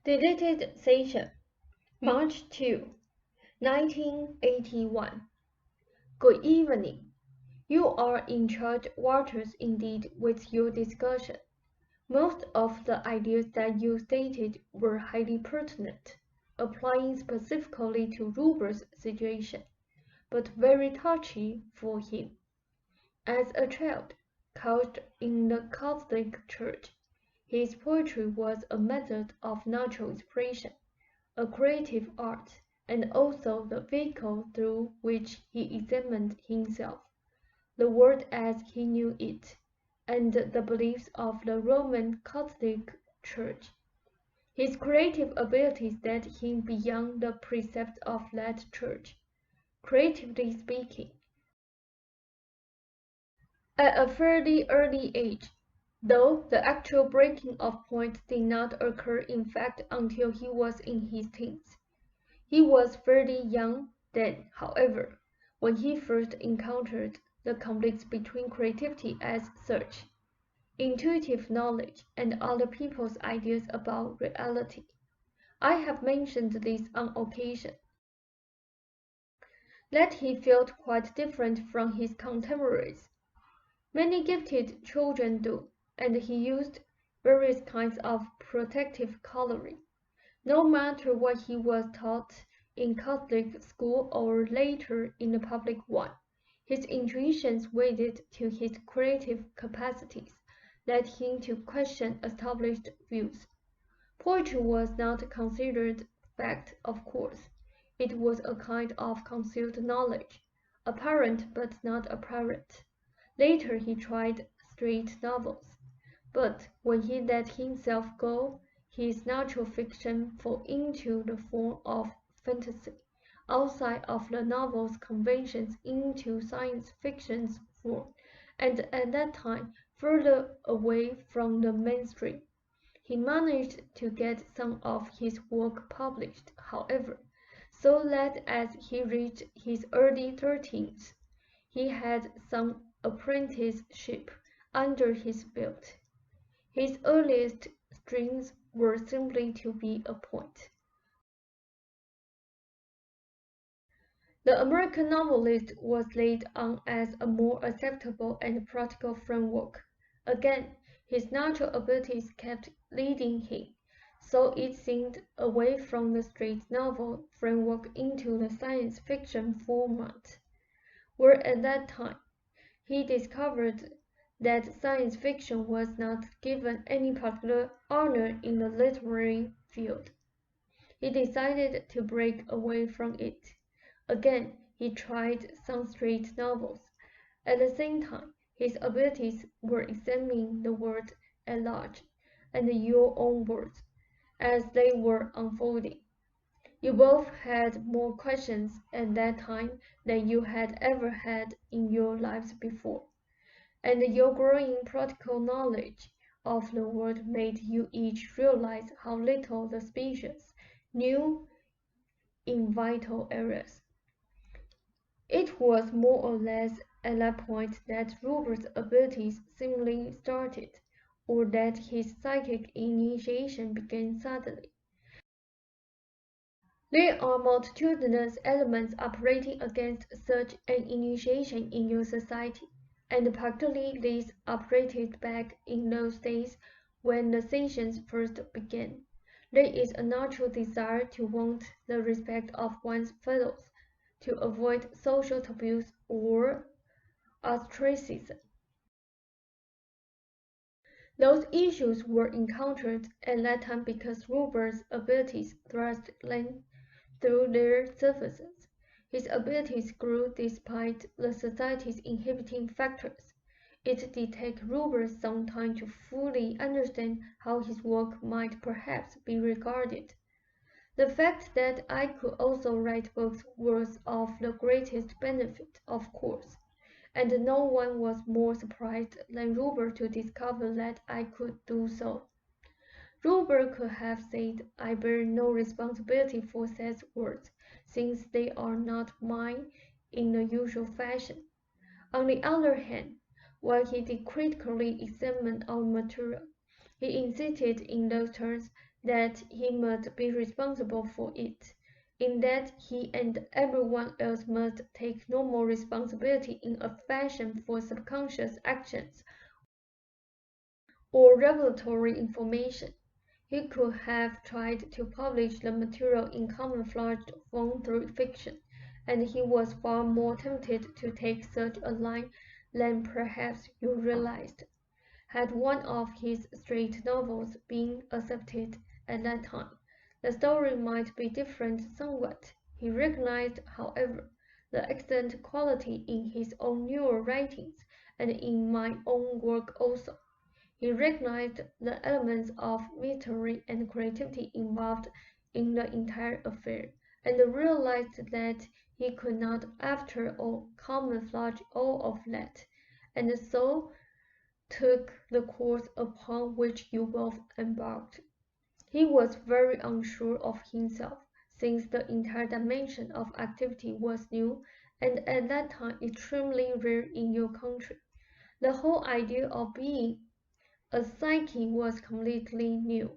Deleted Session, March 2, 1981. Good evening. You are in charge waters indeed with your discussion. Most of the ideas that you stated were highly pertinent, applying specifically to Ruber's situation, but very touchy for him. As a child, couched in the Catholic Church, his poetry was a method of natural expression, a creative art, and also the vehicle through which he examined himself, the world as he knew it, and the beliefs of the Roman Catholic Church. His creative abilities led him beyond the precepts of that church, creatively speaking. At a fairly early age, though the actual breaking of point did not occur in fact until he was in his teens. He was fairly young then, however, when he first encountered the conflicts between creativity as such, intuitive knowledge, and other people's ideas about reality. I have mentioned this on occasion. That he felt quite different from his contemporaries. Many gifted children do, and he used various kinds of protective coloring. No matter what he was taught in Catholic school or later in the public one, his intuitions weighed to his creative capacities, led him to question established views. Poetry was not considered fact, of course. It was a kind of concealed knowledge, apparent but not apparent. Later he tried straight novels, but when he let himself go, his natural fiction fell into the form of fantasy, outside of the novel's conventions into science fiction's form, and at that time further away from the mainstream. He managed to get some of his work published, however, so that as he reached his early 30s, he had some apprenticeship under his belt. His earliest dreams were simply to be a poet. The American novelist was laid on as a more acceptable and practical framework. Again, his natural abilities kept leading him, so it seemed, away from the straight novel framework into the science fiction format, where at that time he discovered that science fiction was not given any particular honor in the literary field. He decided to break away from it. Again, he tried some straight novels. At the same time, his abilities were examining the world at large, and your own words, as they were unfolding. You both had more questions at that time than you had ever had in your lives before, and your growing practical knowledge of the world made you each realize how little the species knew in vital areas. It was more or less at that point that Ruber's abilities seemingly started, or that his psychic initiation began suddenly. There are multitudinous elements operating against such an initiation in your society, and particularly these operated back in those days when the sessions first began. There is a natural desire to want the respect of one's fellows, to avoid social taboos or ostracism. Those issues were encountered at that time because Ruber's abilities thrust through their surfaces. His abilities grew despite the society's inhibiting factors. It did take Ruber some time to fully understand how his work might perhaps be regarded. The fact that I could also write books was of the greatest benefit, of course, and no one was more surprised than Ruber to discover that I could do so. Ruber could have said, I bear no responsibility for Seth's words, since they are not mine in the usual fashion. On the other hand, while he did critically examine our material, he insisted in those terms that he must be responsible for it, in that he and everyone else must take normal responsibility in a fashion for subconscious actions or revelatory information. He could have tried to publish the material in camouflaged form through fiction, and he was far more tempted to take such a line than perhaps you realized. Had one of his straight novels been accepted at that time, the story might be different somewhat. He recognized, however, the excellent quality in his own newer writings, and in my own work also. He recognized the elements of mystery and creativity involved in the entire affair, and realized that he could not, after all, camouflage all of that, and so took the course upon which you both embarked. He was very unsure of himself, since the entire dimension of activity was new, and at that time extremely rare in your country. The whole idea of being a psyche was completely new.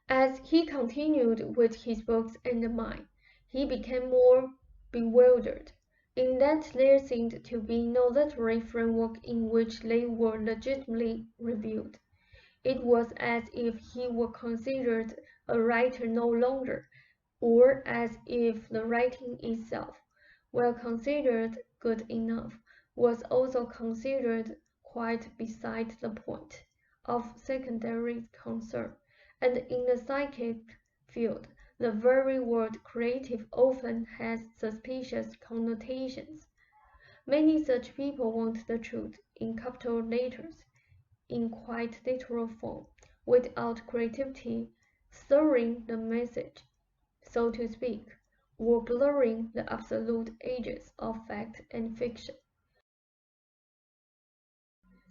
As he continued with his books and mine, he became more bewildered, in that there seemed to be no literary framework in which they were legitimately reviewed. It was as if he were considered a writer no longer, or as if the writing itself, while considered good enough, was also considered quite beside the point, of secondary concern, and in the psychic field, the very word creative often has suspicious connotations. Many such people want the truth in capital letters, in quite literal form, without creativity stirring the message, so to speak, or blurring the absolute edges of fact and fiction.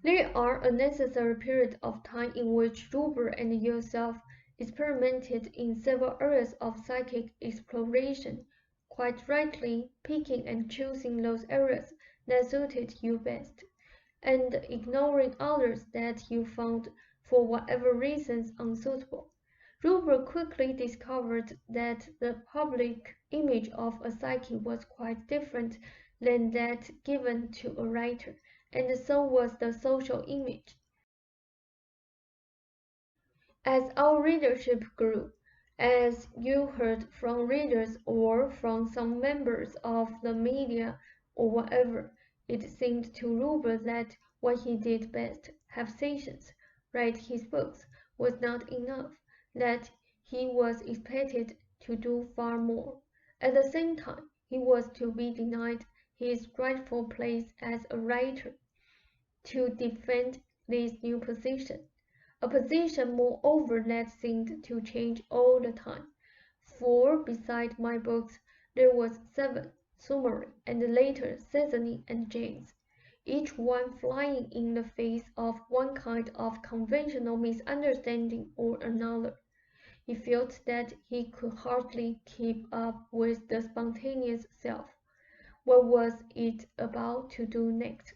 There are a necessary period of time in which Ruber and yourself experimented in several areas of psychic exploration, quite rightly picking and choosing those areas that suited you best, and ignoring others that you found for whatever reasons unsuitable. Ruber quickly discovered that the public image of a psyche was quite different than that given to a writer, and so was the social image. As our readership grew, as you heard from readers or from some members of the media or whatever, it seemed to Ruber that what he did best, have sessions, write his books, was not enough, that he was expected to do far more. At the same time, he was to be denied his rightful place as a writer, to defend this new position, a position moreover that seemed to change all the time, for beside my books there was Seven, Summary, and later Seasoning and James, each one flying in the face of one kind of conventional misunderstanding or another. He felt that he could hardly keep up with the spontaneous self. What was it about to do next?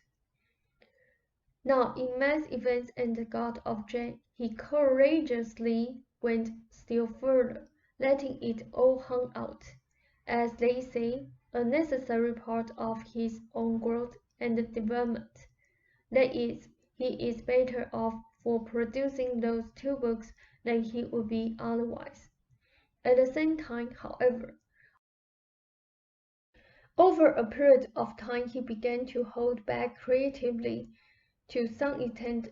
Now, in Mass Events and the God of Jane, he courageously went still further, letting it all hang out, as they say, a necessary part of his own growth and development. That is, he is better off for producing those two books than he would be otherwise. At the same time, however, over a period of time he began to hold back creatively, to some extent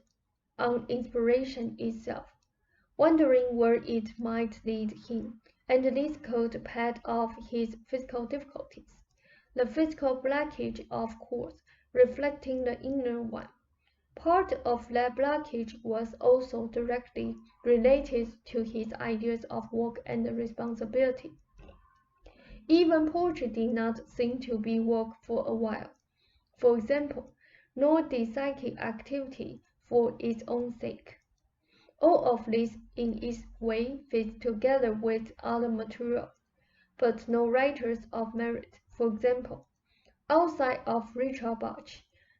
on inspiration itself, wondering where it might lead him, and this caused part of his physical difficulties. The physical blockage, of course, reflecting the inner one. Part of that blockage was also directly related to his ideas of work and responsibility. Even poetry did not seem to be work for a while. For example, nor did psychic activity for its own sake. All of this in its way fits together with other material, but no writers of merit, for example, outside of Richard Bach,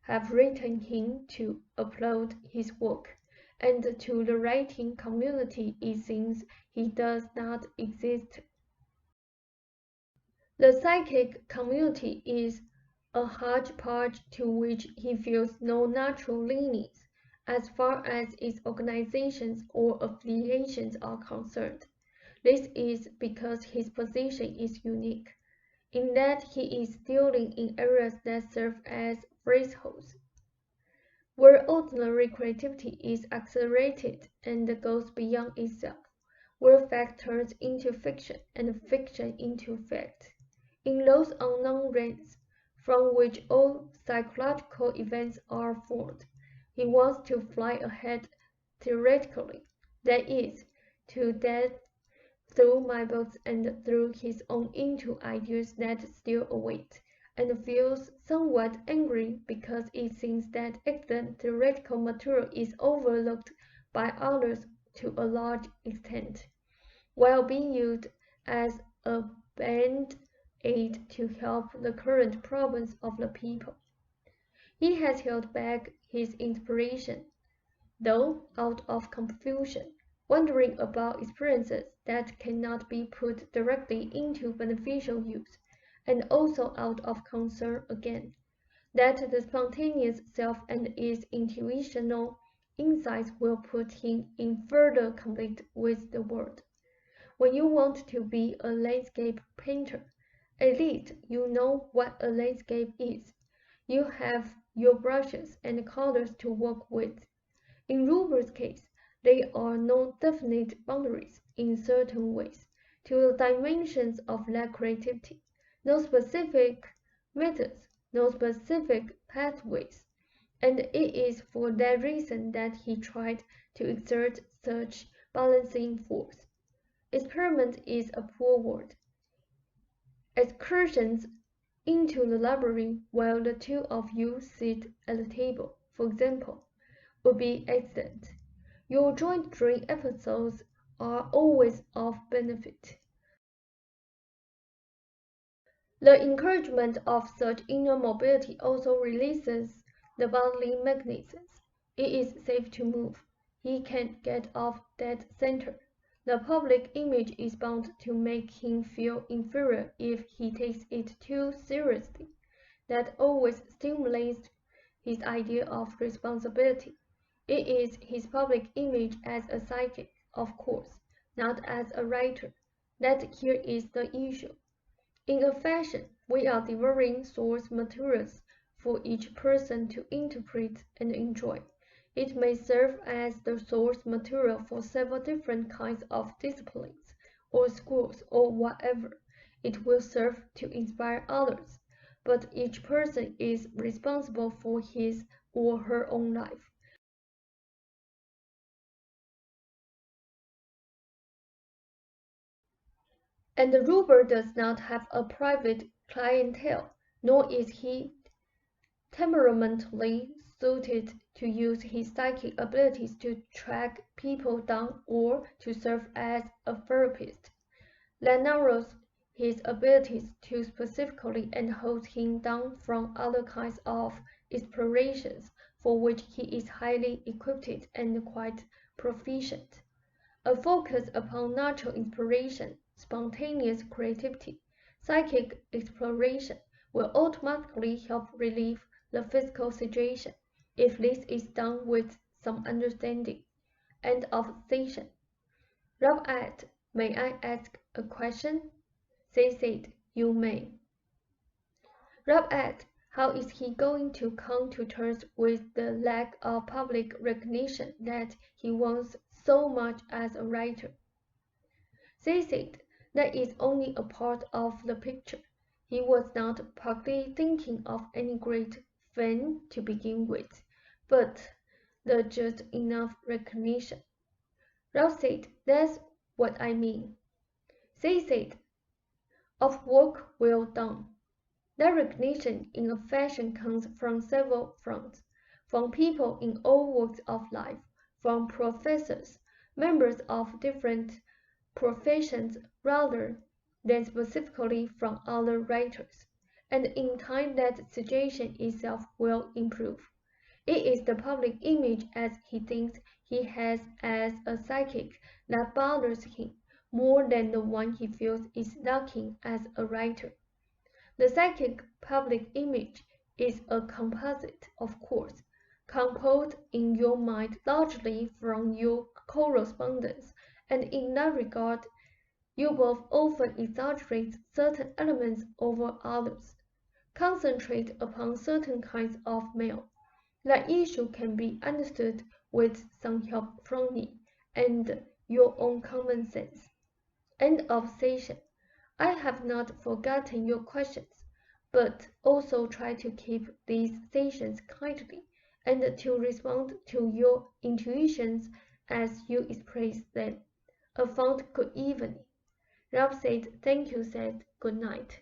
have written him to applaud his work, and to the writing community it seems he does not exist. The psychic community is a hodgepodge to which he feels no natural leanings as far as its organizations or affiliations are concerned. This is because his position is unique, in that he is dealing in areas that serve as thresholds, where ordinary creativity is accelerated and goes beyond itself, where fact turns into fiction and fiction into fact. In those unknown realms from which all psychological events are formed, he wants to fly ahead theoretically, that is, to that through my books and through his own into ideas that still await, and feels somewhat angry because it seems that excellent theoretical material is overlooked by others to a large extent, while being used as a band-aid to help the current problems of the people. He has held back his inspiration, though out of confusion, wondering about experiences that cannot be put directly into beneficial use, and also out of concern again, that the spontaneous self and its intuitional insights will put him in further conflict with the world. When you want to be a landscape painter, at least you know what a landscape is. You have your brushes and colors to work with. In Ruber's case, there are no definite boundaries in certain ways to the dimensions of that creativity, no specific methods, no specific pathways, and it is for that reason that he tried to exert such balancing force. Experiment is a poor word. Excursions into the library while the two of you sit at the table, for example, would be excellent. Your joint dream episodes are always of benefit. The encouragement of such inner mobility also releases the bodily mechanisms. It is safe to move. He can't get off that center. The public image is bound to make him feel inferior if he takes it too seriously. That always stimulates his idea of responsibility. It is his public image as a psychic, of course, not as a writer. That here is the issue. In a fashion, we are devouring source materials for each person to interpret and enjoy. It may serve as the source material for several different kinds of disciplines, or schools, or whatever. It will serve to inspire others, but each person is responsible for his or her own life. And Ruber does not have a private clientele, nor is he temperamentally suited to use his psychic abilities to track people down or to serve as a therapist. That narrows his abilities too specifically and holds him down from other kinds of explorations for which he is highly equipped and quite proficient. A focus upon natural inspiration, spontaneous creativity, psychic exploration will automatically help relieve the physical situation, if this is done with some understanding. End of session. Robert, may I ask a question? They said, you may. Robert, how is he going to come to terms with the lack of public recognition that he wants so much as a writer? They said, that is only a part of the picture. He was not partly thinking of any great fame to begin with, but the just enough recognition. Ralph said, that's what I mean. They said, of work well done. That recognition in a fashion comes from several fronts, from people in all walks of life, from professors, members of different professions rather than specifically from other writers, and in time that situation itself will improve. It is the public image as he thinks he has as a psychic that bothers him more than the one he feels is lacking as a writer. The psychic public image is a composite, of course, composed in your mind largely from your correspondence, and in that regard, you both often exaggerate certain elements over others, concentrate upon certain kinds of mail. That issue can be understood with some help from me and your own common sense. End of session. I have not forgotten your questions, but also try to keep these sessions kindly and to respond to your intuitions as you express them. A fond good evening. Ralph said, "Thank you," said, "Good night."